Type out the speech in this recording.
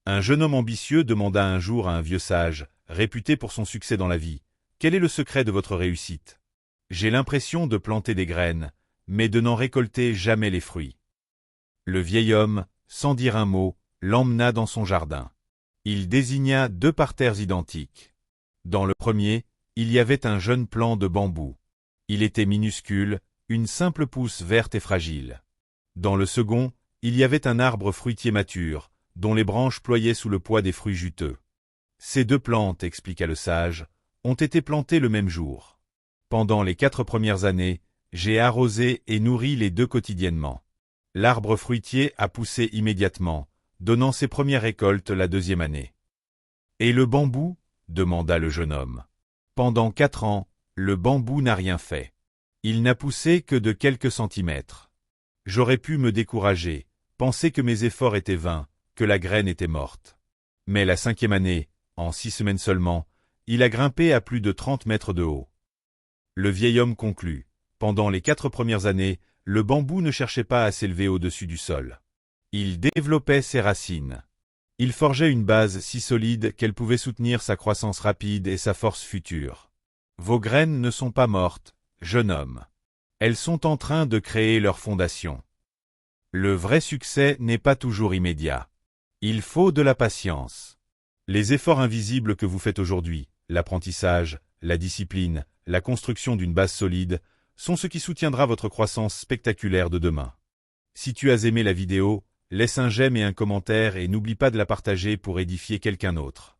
Un jeune homme ambitieux demanda un jour à un vieux sage, réputé pour son succès dans la vie, « Quel est le secret de votre réussite ?»« J'ai l'impression de planter des graines, mais de n'en récolter jamais les fruits. » Le vieil homme, sans dire un mot, l'emmena dans son jardin. Il désigna 2 parterres identiques. Dans le premier, il y avait un jeune plant de bambou. Il était minuscule, une simple pousse verte et fragile. Dans le second, il y avait un arbre fruitier mature, dont les branches ployaient sous le poids des fruits juteux. Ces 2 plantes, expliqua le sage, ont été plantées le même jour. Pendant les 4 premières années, j'ai arrosé et nourri les 2 quotidiennement. L'arbre fruitier a poussé immédiatement, donnant ses premières récoltes la 2e année. Et le bambou ? Demanda le jeune homme. Pendant 4 ans, le bambou n'a rien fait. Il n'a poussé que de quelques centimètres. J'aurais pu me décourager, penser que mes efforts étaient vains, que la graine était morte. Mais la 5e année, en 6 semaines seulement, il a grimpé à plus de 30 mètres de haut. Le vieil homme conclut. Pendant les 4 premières années, le bambou ne cherchait pas à s'élever au-dessus du sol. Il développait ses racines. Il forgeait une base si solide qu'elle pouvait soutenir sa croissance rapide et sa force future. Vos graines ne sont pas mortes, jeune homme. Elles sont en train de créer leur fondation. Le vrai succès n'est pas toujours immédiat. Il faut de la patience. Les efforts invisibles que vous faites aujourd'hui, l'apprentissage, la discipline, la construction d'une base solide, sont ce qui soutiendra votre croissance spectaculaire de demain. Si tu as aimé la vidéo, laisse un j'aime et un commentaire et n'oublie pas de la partager pour édifier quelqu'un d'autre.